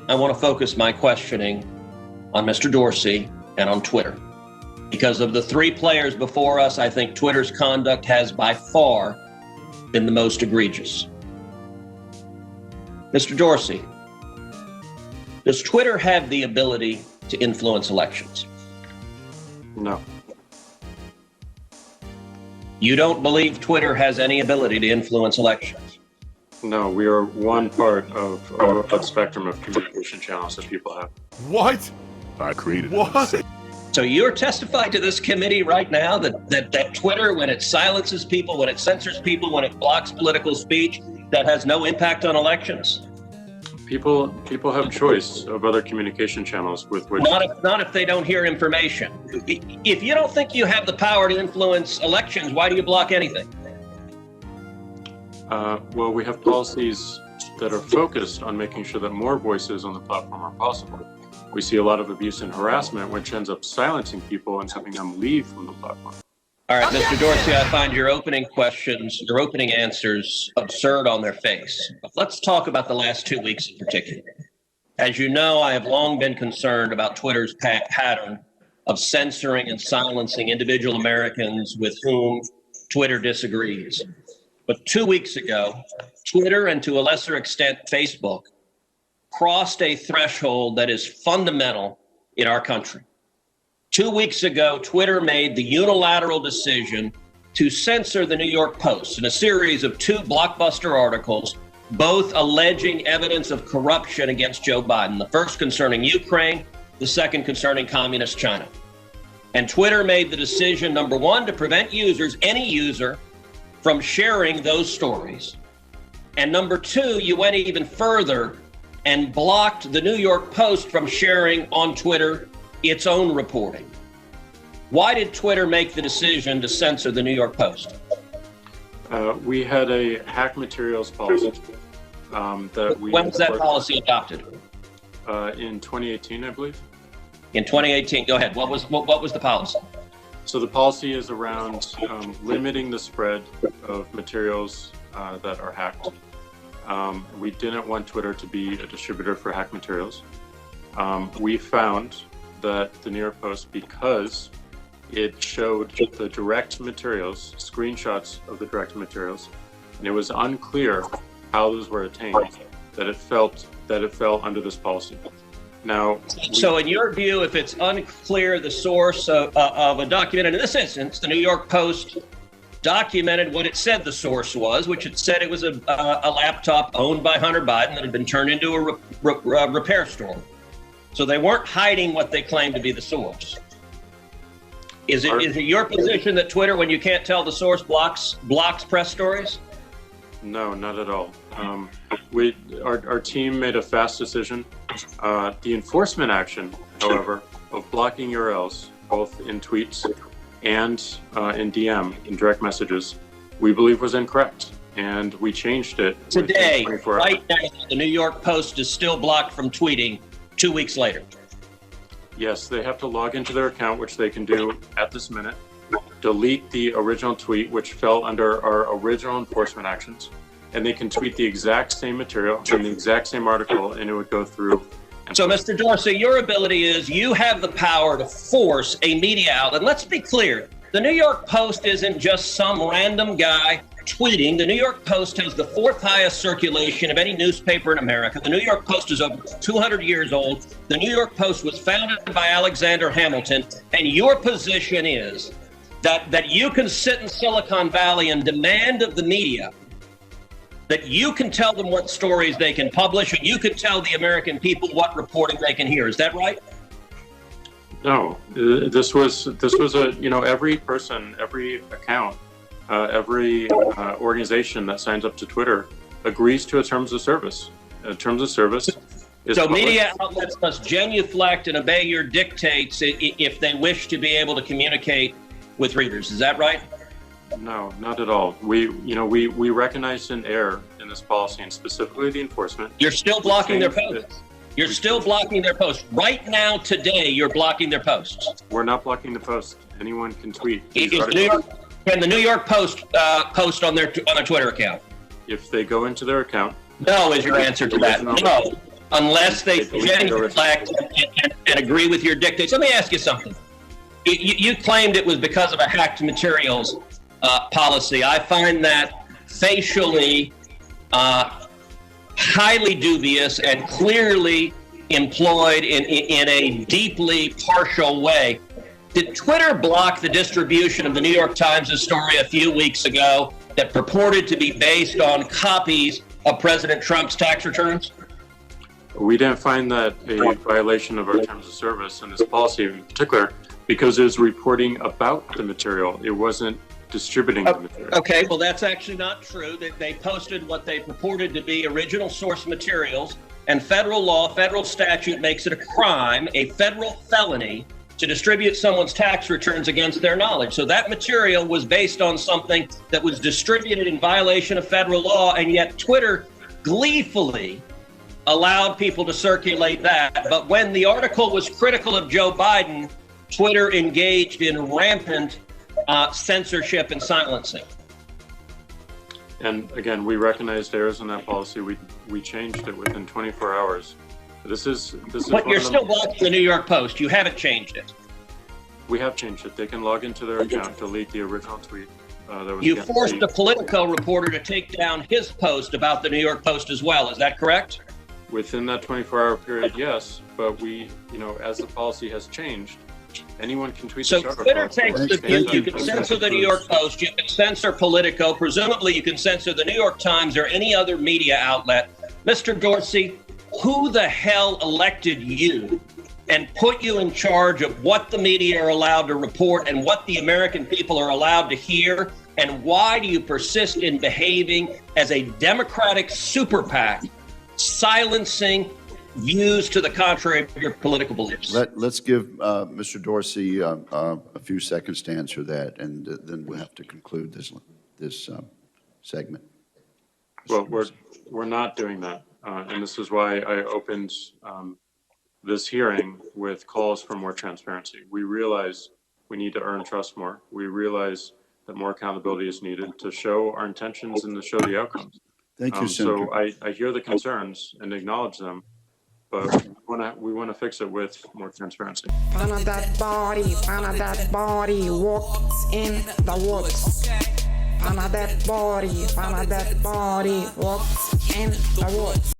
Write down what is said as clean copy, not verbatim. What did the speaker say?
I want to focus my questioning on Mr. Dorsey and on Twitter. Because of the three players before us, I think Twitter's conduct has by far been the most egregious. Mr. Dorsey, does Twitter have the ability to influence elections? No. You don't believe Twitter has any ability to influence elections? No, we are one part of a broad spectrum of communication channels that people have. What? I created what? So you're testifying to this committee right now that Twitter, when it silences people, when it censors people, when it blocks political speech, that has no impact on elections? People have choice of other communication channels with which... Not if they don't hear information. If you don't think you have the power to influence elections, why do you block anything? Well, we have policies that are focused on making sure that more voices on the platform are possible. We see a lot of abuse and harassment, which ends up silencing people and having them leave from the platform. All right, Mr. Dorsey, I find your opening questions, your opening answers absurd on their face. But let's talk about the last 2 weeks in particular. As you know, I have long been concerned about Twitter's pattern of censoring and silencing individual Americans with whom Twitter disagrees. But 2 weeks ago, Twitter, and to a lesser extent Facebook, crossed a threshold that is fundamental in our country. 2 weeks ago, Twitter made the unilateral decision to censor the New York Post in a series of 2 blockbuster articles, both alleging evidence of corruption against Joe Biden. The first concerning Ukraine, the second concerning communist China. And Twitter made the decision, number one, to prevent users, any user, from sharing those stories. And number two, you went even further and blocked the New York Post from sharing on Twitter its own reporting. Why did Twitter make the decision to censor the New York Post? We had a hack materials policy that we... When was that policy adopted? In 2018, I believe. In 2018, go ahead. What was the policy? So the policy is around limiting the spread of materials that are hacked. We didn't want Twitter to be a distributor for hack materials. We found that the New York Post, because it showed the direct materials, screenshots of the direct materials, and it was unclear how those were attained, that it fell under this policy. Now, so in your view, if it's unclear the source of a document, and in this instance, the New York Post documented what it said the source was, which it said it was a laptop owned by Hunter Biden that had been turned into a repair store. So they weren't hiding what they claimed to be the source. Is it your position that Twitter, when you can't tell the source, blocks press stories? No, not at all. Our team made a fast decision. The enforcement action, however, of blocking URLs, both in tweets and in DM, in direct messages, we believe was incorrect. And we changed it. Today, right now, the New York Post is still blocked from tweeting 2 weeks later. Yes, they have to log into their account, which they can do at this minute, delete the original tweet, which fell under our original enforcement actions, and they can tweet the exact same material from the exact same article, and it would go through. So, Mr. Dorsey, your ability is you have the power to force a media outlet. Let's be clear. The New York Post isn't just some random guy tweeting. The New York Post has the 4th highest circulation of any newspaper in America. The New York Post is over 200 years old. The New York Post was founded by Alexander Hamilton. And your position is that you can sit in Silicon Valley and demand of the media that you can tell them what stories they can publish, and you can tell the American people what reporting they can hear. Is that right? No, this was every person, every account, every organization that signs up to Twitter agrees to a terms of service. Terms of service is so public. Media outlets must genuflect and obey your dictates if they wish to be able to communicate with readers. Is that right? No, not at all. We recognized an error in this policy, and specifically the enforcement. You're still blocking their posts. You're still blocking their posts. Right now, today, you're blocking their posts. We're not blocking the post. Anyone can tweet. Can the New York Post post on their Twitter account? If they go into their account. No is your answer to that. No. unless they genuflect and agree with your dictates. Let me ask you something. You claimed it was because of a hacked materials policy. I find that facially highly dubious and clearly employed in a deeply partial way. Did Twitter block the distribution of the New York Times' story a few weeks ago that purported to be based on copies of President Trump's tax returns? We didn't find that a violation of our terms of service and this policy in particular because it was reporting about the material. It wasn't distributing the material. Okay, well, that's actually not true. They posted what they purported to be original source materials, and federal law, federal statute makes it a crime, a federal felony, to distribute someone's tax returns against their knowledge. So that material was based on something that was distributed in violation of federal law, and yet Twitter gleefully allowed people to circulate that. But when the article was critical of Joe Biden, Twitter engaged in rampant censorship and silencing. And again, we recognized errors in that policy. We changed it within 24 hours. This is. But you're still blocking the New York Post. You haven't changed it. We have changed it. They can log into their account, delete the original tweet. You forced a Politico reporter to take down his post about the New York Post as well. Is that correct? Within that 24-hour period, yes. But we, as the policy has changed, anyone can tweet so this article. Twitter takes the view you can censor the New York Post, you can censor Politico, presumably you can censor the New York Times or any other media outlet. Mr. Dorsey, who the hell elected you and put you in charge of what the media are allowed to report and what the American people are allowed to hear? And why do you persist in behaving as a Democratic super PAC, silencing views to the contrary of your political beliefs? Let's give Mr. Dorsey a few seconds to answer that, and then we'll have to conclude this segment. Well, we're not doing that, and this is why I opened this hearing with calls for more transparency. We realize we need to earn trust more. We realize that more accountability is needed to show our intentions and to show the outcomes. Thank you, Senator. So I hear the concerns and acknowledge them, but we want to fix it with more transparency. Follow that body, walks in the woods. Follow that body, walks in the woods.